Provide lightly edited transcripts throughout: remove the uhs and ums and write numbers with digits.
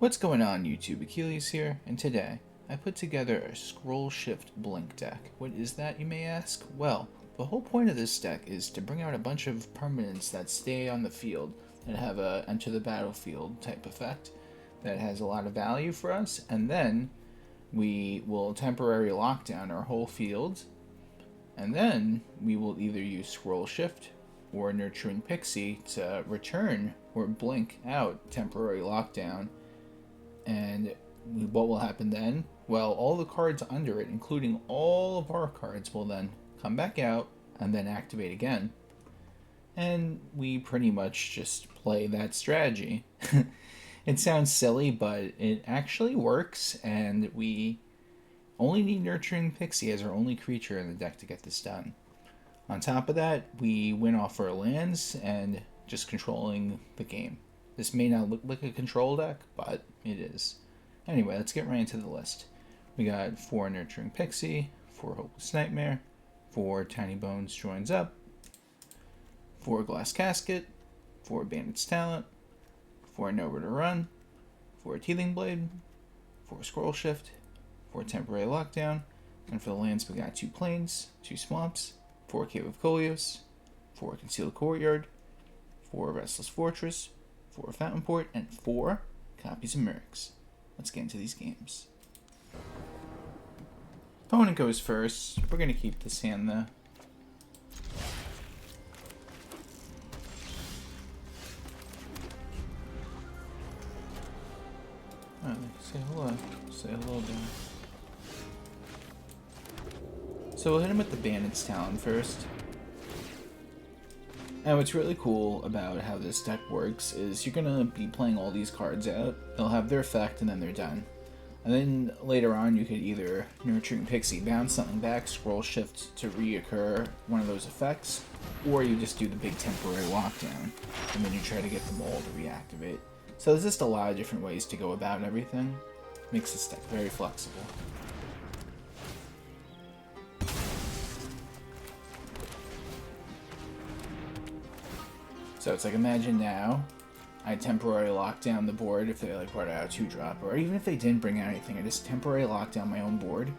What's going on, YouTube? Achilles here, and today I put together a Scrollshift Blink deck. What is that, you may ask? Well, the whole point of this deck is to bring out a bunch of permanents that stay on the field and have a enter the battlefield type effect that has a lot of value for us, and then we will temporary lock down our whole field, and then we will either use Scroll Shift or Nurturing Pixie to return or blink out temporary lockdown. And what will happen then? Well, all the cards under it, including all of our cards, will then come back out and then activate again. And we pretty much just play that strategy. It sounds silly, but it actually works, and we only need Nurturing Pixie as our only creature in the deck to get this done. On top of that, we win off our lands and just controlling the game. This may not look like a control deck, but it is. Anyway, let's get right into the list. We got 4 Nurturing Pixie, 4 Hopeless Nightmare, 4 Tinybones Joins Up, 4 Glass Casket, 4 Bandit's Talent, 4 Nowhere to Run, 4 Tithing Blade, 4 Scroll Shift, 4 Temporary Lockdown, and for the lands we got 2 Plains, 2 Swamps, 4 Caves of Koilos, 4 Concealed Courtyard, 4 Restless Fortress, 4 Fountainport, and 4 copies of Mirrex. Let's get into these games. Opponent goes first. We're going to keep this hand though. Oh, say hello. Say hello there. So we'll hit him with the Bandit's Talent first. And what's really cool about how this deck works is you're going to be playing all these cards out. They'll have their effect and then they're done. And then later on you could either Nurturing Pixie, bounce something back, Scroll Shift to reoccur one of those effects, or you just do the big temporary lockdown and then you try to get them all to reactivate. So there's just a lot of different ways to go about everything. Makes this deck very flexible. So it's like, imagine now, I temporarily lock down the board if they like brought out a 2-drop, or even if they didn't bring out anything, I just temporarily lock down my own board,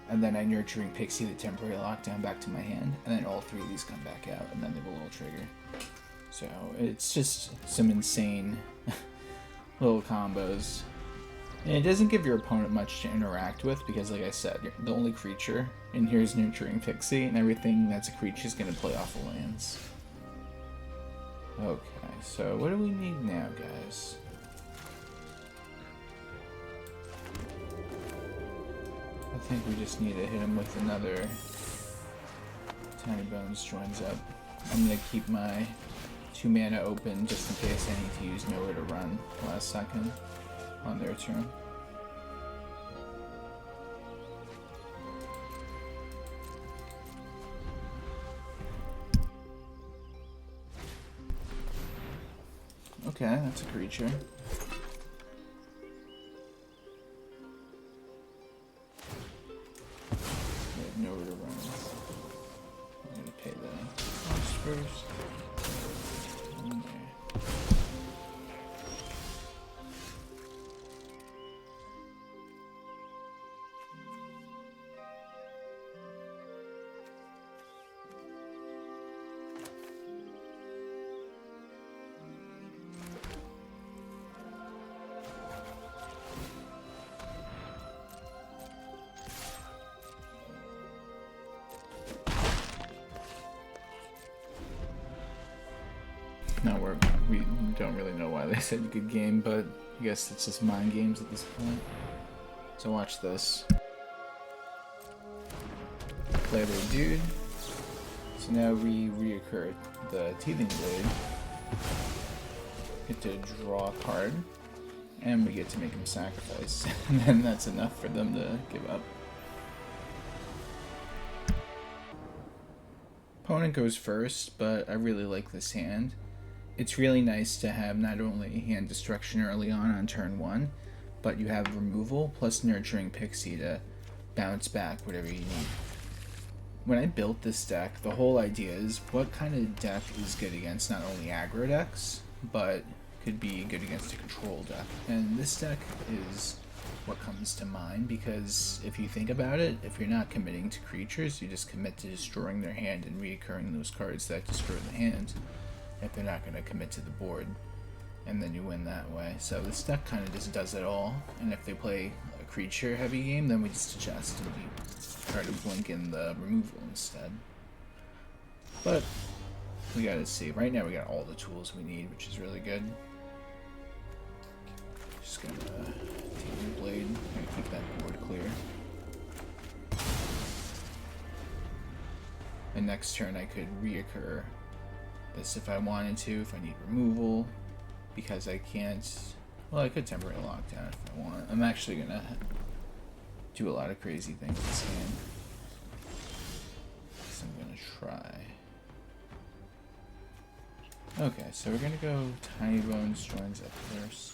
and then I Nurturing Pixie the temporary lockdown back to my hand, and then all 3 of these come back out, and then they will all trigger. So it's just some insane little combos. And it doesn't give your opponent much to interact with, because like I said, the only creature in here is Nurturing Pixie, and everything that's a creature is going to play off the lands. Okay, so what do we need now, guys? I think we just need to hit him with another Tinybones Joins Up. I'm going to keep my 2 mana open just in case I need to use Nowhere to Run last second on their turn. Okay, that's a creature. Nowhere to run. I'm gonna pay the cost first. And there. No, we don't really know why they said good game, but I guess it's just mind games at this point. So watch this. Play their dude. So now we reoccur the Tithing Blade. Get to draw a card. And we get to make them sacrifice. And then that's enough for them to give up. Opponent goes first, but I really like this hand. It's really nice to have not only hand destruction early on turn 1, but you have removal plus Nurturing Pixie to bounce back whatever you need. When I built this deck, the whole idea is what kind of deck is good against not only aggro decks, but could be good against a control deck. And this deck is what comes to mind, because if you think about it, if you're not committing to creatures, you just commit to destroying their hand and reoccurring those cards that destroy the hand if they're not going to commit to the board, and then you win that way. So this deck kind of just does it all, and if they play a creature heavy game, then we just adjust and we try to blink in the removal instead. But we gotta see. Right now we got all the tools we need, which is really good. Just gonna Tithing Blade, gonna keep that board clear. And next turn I could reoccur this if I wanted to, if I need removal, because I can't. Well, I could temporarily lock down if I want. I'm actually gonna do a lot of crazy things this game, so I'm gonna try. Okay, so we're gonna go Tinybones Joins Up first.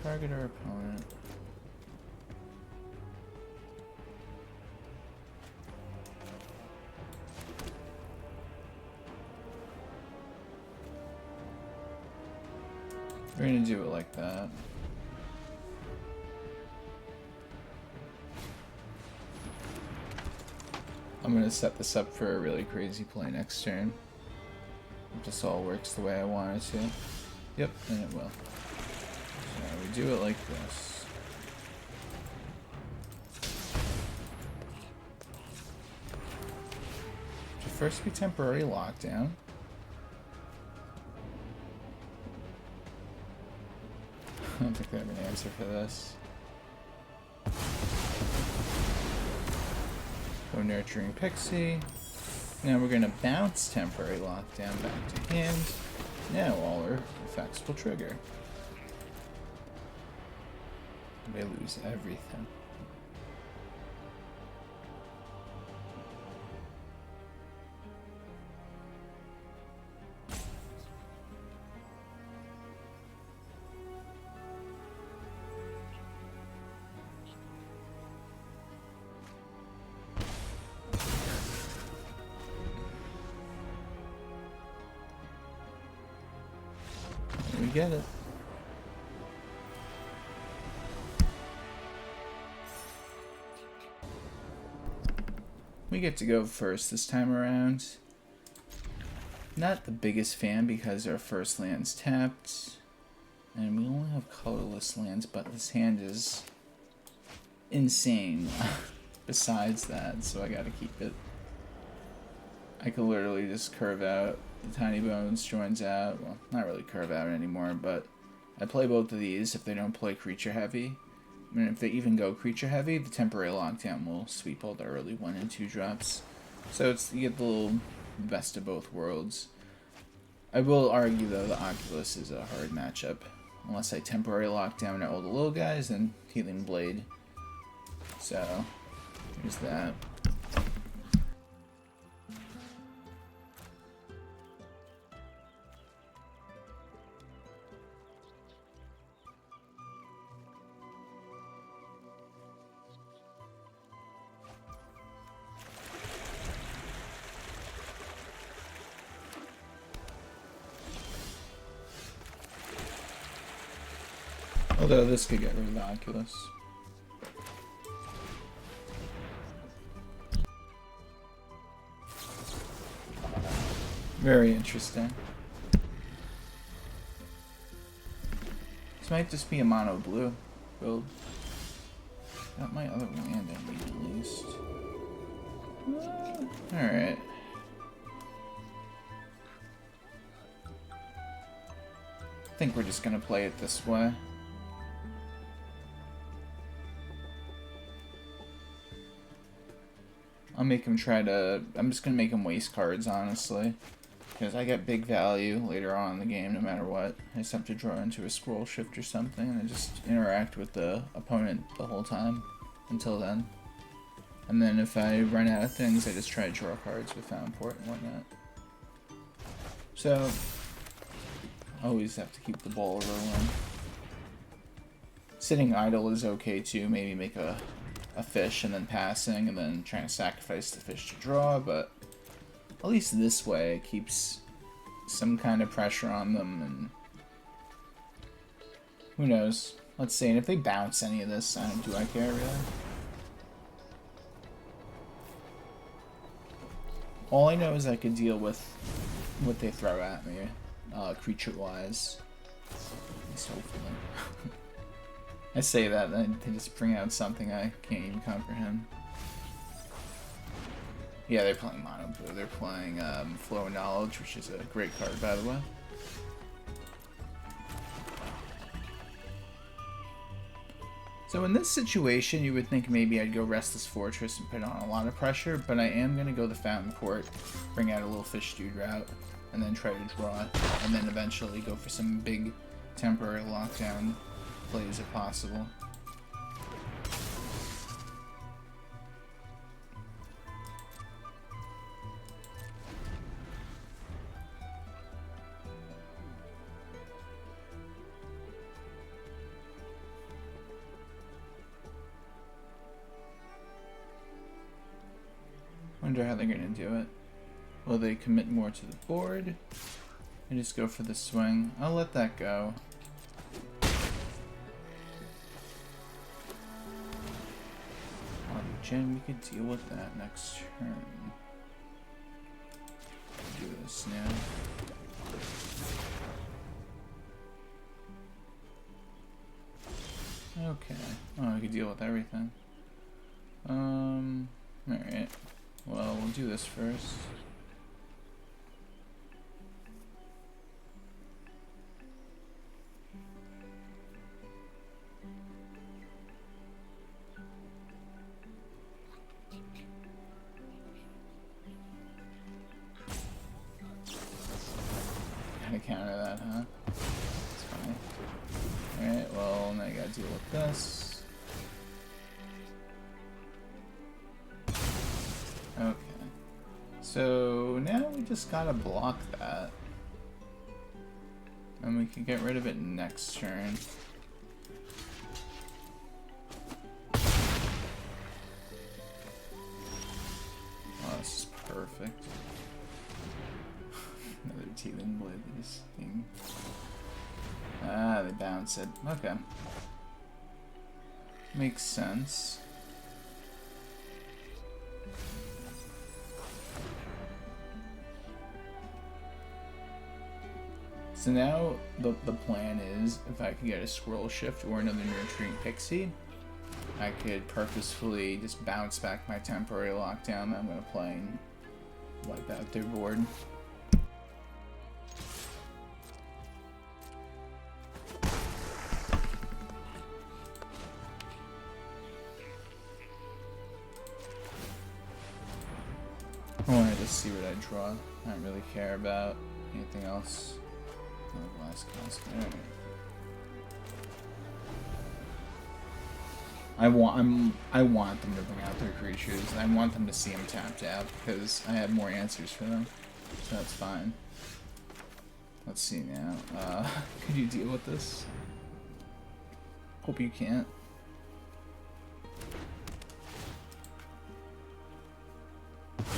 Target our opponent. We're gonna do it like that. I'm gonna set this up for a really crazy play next turn. If this all works the way I want it to. Yep, and it will. So we do it like this. Should first be temporary lockdown. I don't think I have an answer for this. Go Nurturing Pixie. Now we're gonna bounce temporary lockdown back to hand. Now all our effects will trigger. They lose everything. We get it. We get to go first this time around. Not the biggest fan because our first land's tapped, and we only have colorless lands, but this hand is insane besides that, so I gotta keep it. I could literally just curve out the Tinybones Joins Out. Well, not really curve out anymore, but I play both of these if they don't play creature heavy. I mean, if they even go creature heavy, the temporary lockdown will sweep all the early 1 and 2 drops. So it's, you get the little best of both worlds. I will argue though the Oculus is a hard matchup. Unless I temporary lockdown all the little guys, then Tithing Blade. So there's that. Although this could get rid of the Oculus. Very interesting. This might just be a mono blue build. Got my other land I need at least. Alright. I think we're just gonna play it this way. I'll make him try to... I'm just going to make him waste cards, honestly. Because I get big value later on in the game, no matter what. I just have to draw into a Scrollshift or something, and I just interact with the opponent the whole time. Until then. And then if I run out of things, I just try to draw cards with Fountainport and whatnot. So, always have to keep the ball rolling. Sitting idle is okay too, maybe make a fish and then passing and then trying to sacrifice the fish to draw, but at least this way it keeps some kind of pressure on them, and Who knows? Let's see. And if they bounce any of this, do I care really? All I know is I could deal with what they throw at me, creature-wise. At least hopefully. I say that, then they just bring out something I can't even comprehend. Yeah, they're playing Mono Blue. They're playing Flow of Knowledge, which is a great card, by the way. So in this situation, you would think maybe I'd go Restless Fortress and put on a lot of pressure, but I am going to go the Fountainport, bring out a little Fish Dude route, and then try to draw it, and then eventually go for some big temporary lockdown plays if possible. Wonder how they're gonna do it. Will they commit more to the board? And just go for the swing? I'll let that go. Jen, we could deal with that next turn. Do this now. Okay. Oh, I could deal with everything. Alright. Well, we'll do this first. Gotta counter that, huh? That's funny. Alright, well, now I gotta deal with this. Okay. So now we just gotta block that. And we can get rid of it next turn. Oh, this is perfect. Another Tithing Blade, this thing. Ah, they bounce it. Okay. Makes sense. So now the plan is, if I could get a Scrollshift or another Nurturing Pixie, I could purposefully just bounce back my temporary lockdown that I'm going to play and wipe out their board. I wanted to see what I draw. I don't really care about anything else. Oh, Glass Casket. Alright. I want them to bring out their creatures, and I want them to see them tapped out because I have more answers for them. So that's fine. Let's see now. Could you deal with this? Hope you can't.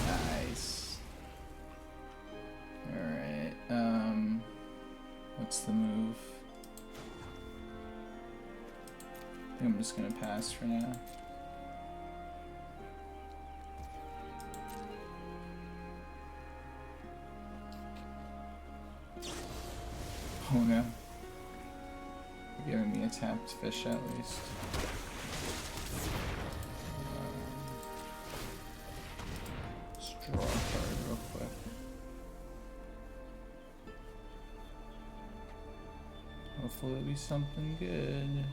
Nice. Alright, what's the move? I think I'm just gonna pass for now. Oh no. They're giving me a tapped fish at least. Let's draw a card real quick. Hopefully it'll be something good.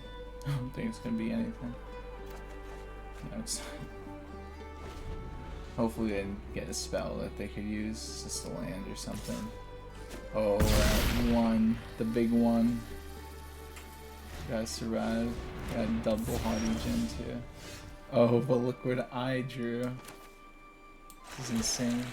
I don't think it's gonna be anything. No, it's not. Hopefully they didn't get a spell that they could use just to land or something. Oh, we're at one. The big one. Gotta survive. Got double Haughty Gen too. Oh, but look what I drew. This is insane.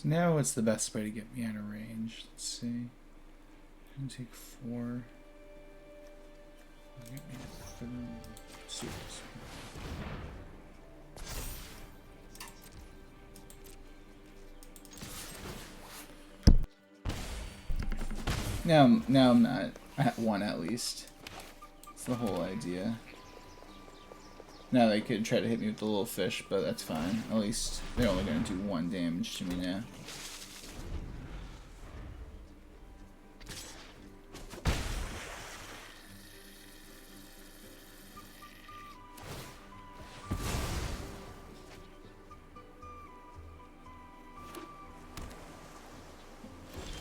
So now what's the best way to get me out of range? Let's see. I'm gonna take 4. Get me to 6. Now I'm not at 1 at least. That's the whole idea. Now they could try to hit me with the little fish, but that's fine. At least they're only going to do 1 damage to me now.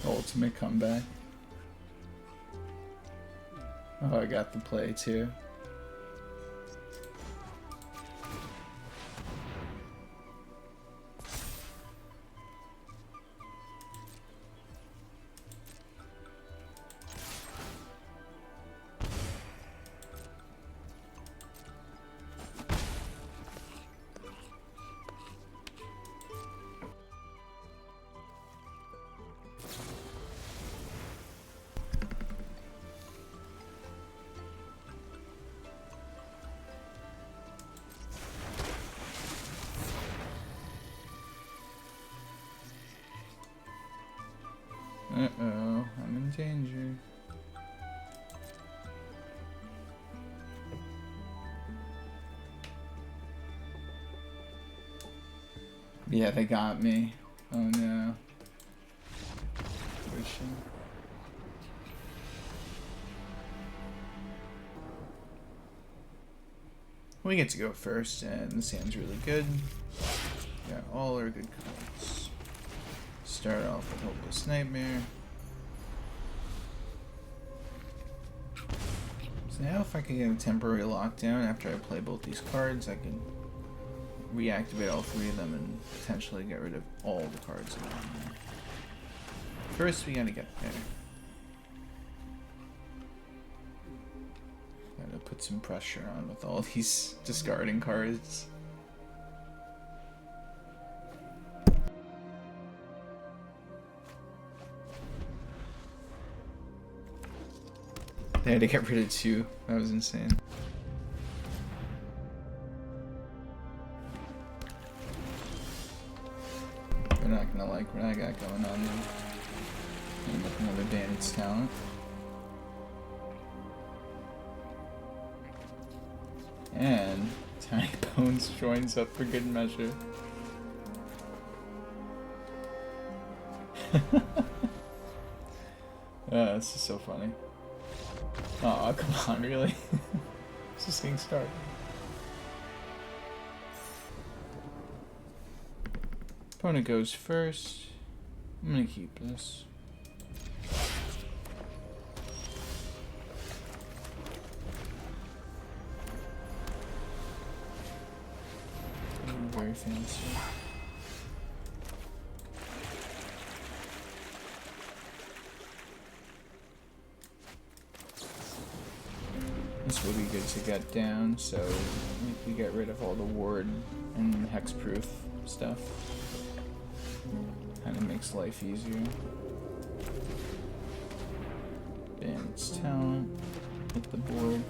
Ultimate comeback. Oh, I got the play too. Uh-oh, I'm in danger. Yeah, they got me. Oh no. Wishing. We get to go first, and this hand's really good. Got all our good cards. Start off with Hopeless Nightmare. So now if I can get a temporary lockdown after I play both these cards, I can reactivate all 3 of them and potentially get rid of all the cards in there. First we gotta get there. Gotta put some pressure on with all these discarding cards. They had to get rid of 2. That was insane. They're not gonna like what I got going on there. And with another Bandit's talent. And Tinybones Joins Up for good measure. This is so funny. Oh, come on, really? It's just getting started. Opponent goes first. I'm gonna keep this. Very fancy. This will be good to get down, so if we get rid of all the ward and hexproof stuff, kind of makes life easier. Bandit's talent, hit the board.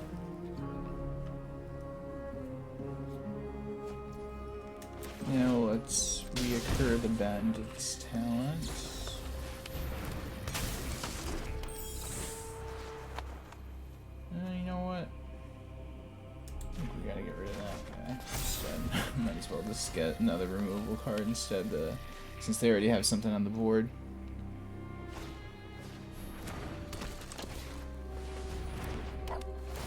Now let's reoccur the Bandit's talent. You know what? I think we gotta get rid of that guy instead. Might as well just get another removable card instead, since they already have something on the board.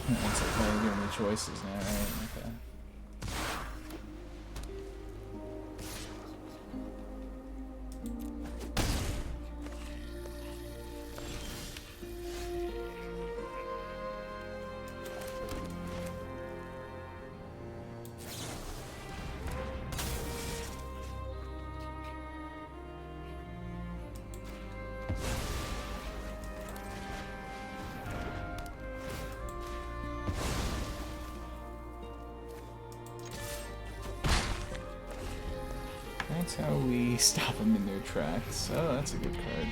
Looks like how we're doing the choices now, right? Okay. That's how we stop them in their tracks. Oh, that's a good card.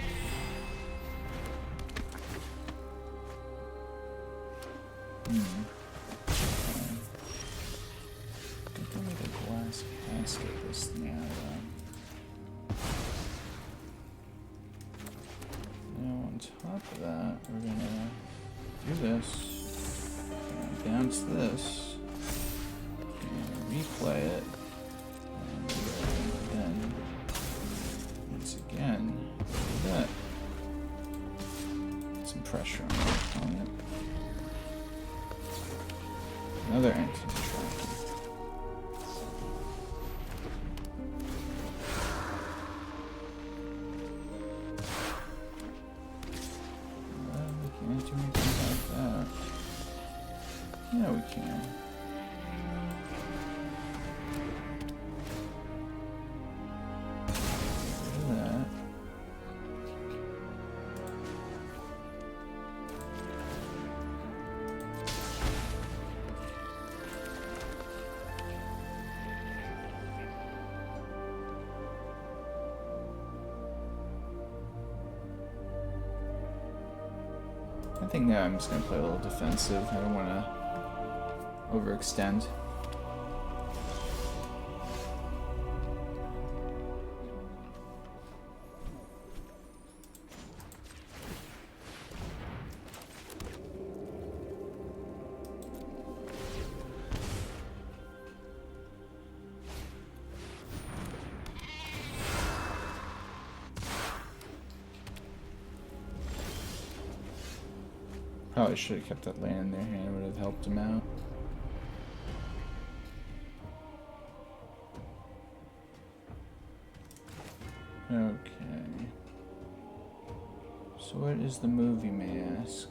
Good thing with a Glass Casket this now. Now on top of that, we're gonna do this. Bounce this. Replay it. And then, once again, do that. Some pressure on the opponent. Another anti-tracking. We can't do anything about that. Yeah, we can. Do that. I think now I'm just going to play a little defensive. I don't want to overextend. Probably should have kept that land in their hand, would have helped him out. Okay. So what is the move, you may ask?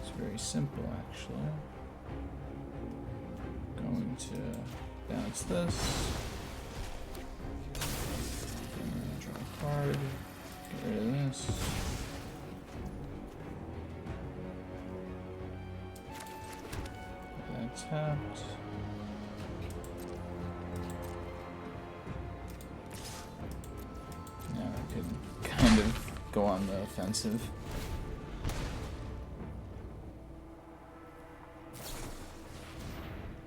It's very simple, actually. Going to bounce this. Draw a card. Get rid of this. Tapped. Now I could kind of go on the offensive.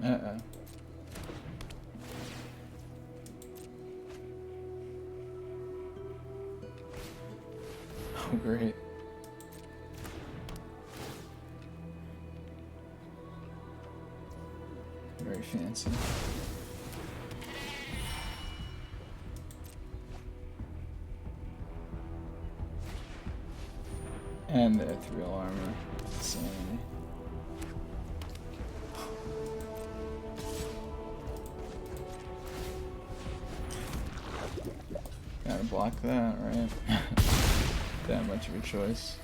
Uh-oh. Oh, great. Very fancy. And the ethereal armor. Insanity. Gotta block that, right? That much of a choice.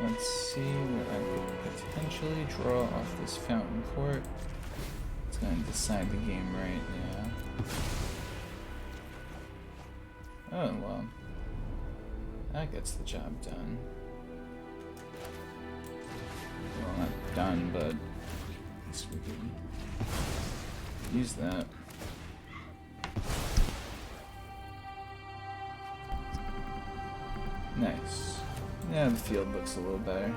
Let's see what I could potentially draw off this Fountainport. It's going to decide the game right now. Oh, well. That gets the job done. Well, not done, but at least we can use that. Nice. Yeah, the field looks a little better.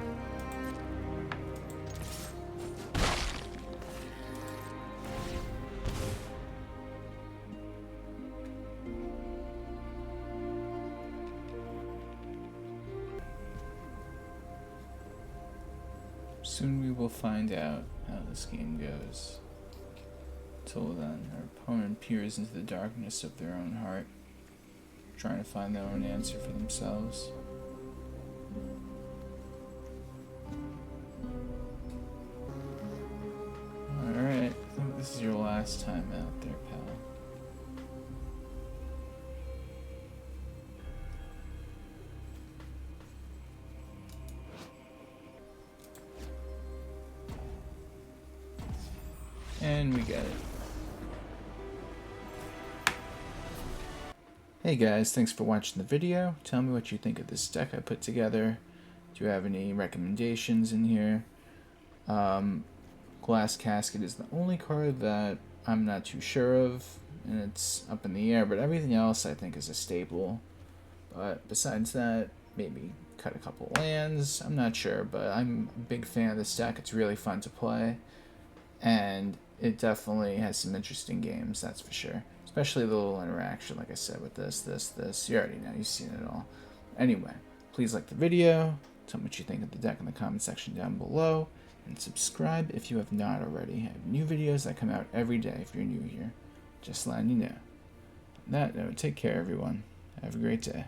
Soon we will find out how this game goes. Till then, our opponent peers into the darkness of their own heart, trying to find their own answer for themselves. Alright, I think this is your last time out there, pal. And we got it. Hey guys, thanks for watching the video. Tell me what you think of this deck I put together. Do you have any recommendations in here? Glass Casket is the only card that I'm not too sure of, and it's up in the air, but everything else I think is a staple. But besides that, maybe cut a couple lands. I'm not sure, but I'm a big fan of this deck. It's really fun to play, and it definitely has some interesting games, that's for sure. Especially the little interaction, like I said, with this. You already know, you've seen it all. Anyway, please like the video, tell me what you think of the deck in the comment section down below, and subscribe if you have not already. I have new videos that come out every day if you're new here. Just letting you know. On that note, take care, everyone. Have a great day.